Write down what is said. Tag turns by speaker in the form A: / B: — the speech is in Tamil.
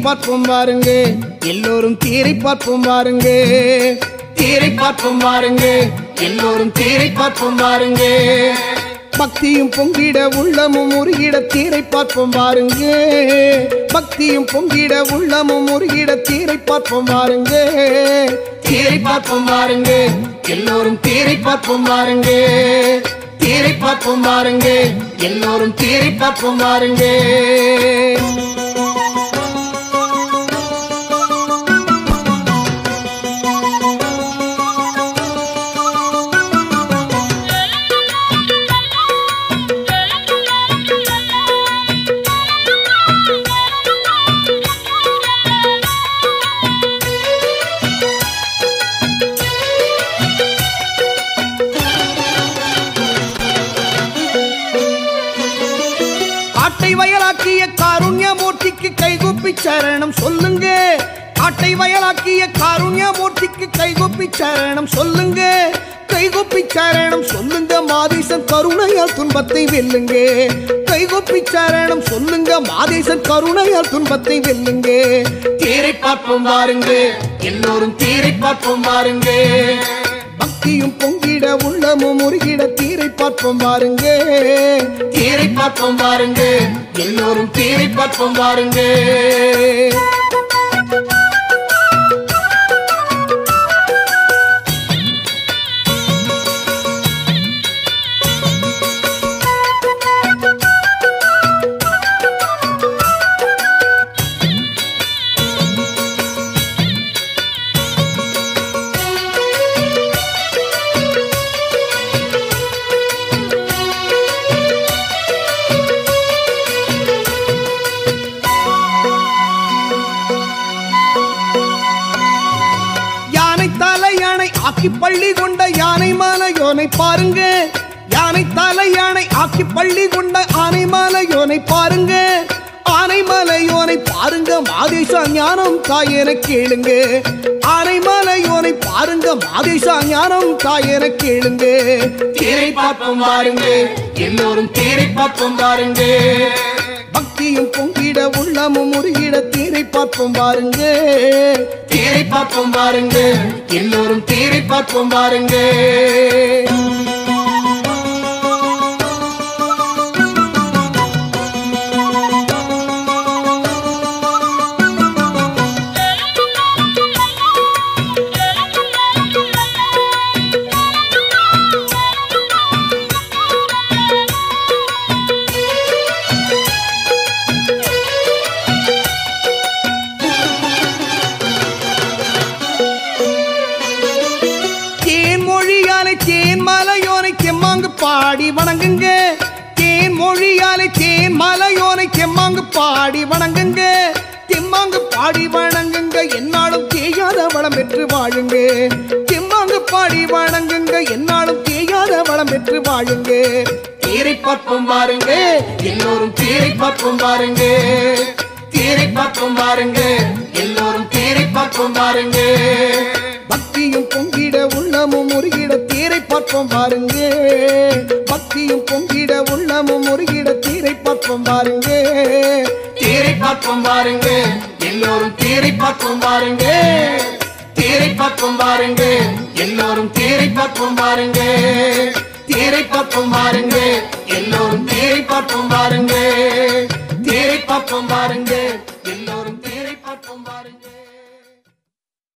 A: பார்ப்போம் பாருங்க, எல்லோரும் தீரை பார்ப்போம் பாருங்க, தீரை பார்ப்போம் பாருங்க, எல்லோரும் தீரை பார்ப்போம் பாருங்க. பக்தியும் பொங்கிட உள்ளமும் உருகிட தீரை பார்ப்போம் பாருங்க, பக்தியும் பொங்கிட உள்ளமும் உருகிட தீரை பார்ப்போம் பாருங்க, தீரை பார்ப்போம் பாருங்க, எல்லோரும் தீரை பார்ப்போம் பாருங்க, தீரை பார்ப்போம் பாருங்க, எல்லோரும் தீரை பார்ப்போம் பாருங்க. வயலாக்கிய காருண்யமூர்த்திக்கு கைகூப்பி சரணம் சொல்லுங்க, காட்டை வயலாக்கிய காருண்யமூர்த்திக்கு கைகூப்பி சரணம் சொல்லுங்க, கைகூப்பி சரணம் சொல்லுங்க, மாதேசன் கருணையால் துன்பத்தை வெல்லுங்க, கைகூப்பி சரணம் சொல்லுங்க, மாதேசன் கருணையால் துன்பத்தை வெல்லுங்க. தீரை பார்ப்போம் பாருங்க, எல்லோரும் தீரை பார்ப்போம் பாருங்க, பக்தியும் பொங்கிட உள்ளமும் உருகிட தீரை பார்ப்போம் பாருங்க, தீரை பார்ப்போம் பாருங்க, எல்லோரும் தீரை பார்ப்போம் பாருங்க. ஆக்கி பள்ளி கொண்ட யானை மாலையோனை பாருங்க, யானை தலை யானை ஆக்கி பள்ளி கொண்ட ஆனை மாலையோனை பாருங்க, ஆனை மலையோனை பாருங்க, மாதேசா ஞானம் தாயென கேளுங்க, ஆனை மலையோனை பாருங்க, மாதேசா ஞானம் தாயென கேளுங்க. தீரை பார்ப்போம் பாருங்க, எல்லோரும் தீரை பார்ப்போம் பாருங்க, பக்தியும் பொங்கிட உள்ளமும் உருகிட தீரை பார்ப்போம் பாருங்க, தீரை பார்ப்போம் பாருங்க, எல்லோரும் தீரை பார்ப்போம் பாருங்க. தேன் மலையோனை செம்மாங்கு பாடி வணங்குங்க, தேன் மொழியாலை தேன் மலையோனை செம்மாங்கு பாடி வணங்குங்க, தெம்மாங்கு பாடி வணங்குங்க, என்னாலும் தேயாத வளம் பெற்று வாழுங்க, தெம்மாங்கு பாடி வணங்குங்க, என்னாலும் தேயாத வளம் பெற்று வாழுங்க. தீரை பார்ப்போம் பாருங்க, எல்லோரும் தீரை பார்ப்போம் பாருங்க, தீரை பார்ப்போம் பாருங்க, எல்லோரும் தீரை பார்ப்போம் பாருங்க, பக்தியும் பொங்கிட உள்ளமும் உருகிட தீரை பார்ப்போம் பாருங்க, பக்தியும் பொங்கிட உள்ளமும் உருகிட தீரை பார்ப்போம் பாருங்க, தீரை பார்ப்போம் பாருங்க, எல்லோரும் தீரை பார்ப்போம் பாருங்க, தீரை பார்ப்போம் பாருங்க, எல்லோரும் தீரை பார்ப்போம் பாருங்க, தீரை பார்ப்போம் பாருங்க, எல்லோரும் தீரை பார்ப்போம் பாருங்க, தீரை பார்ப்போம் பாருங்க, எல்லோரும் தீரை பார்ப்போம் பாருங்க.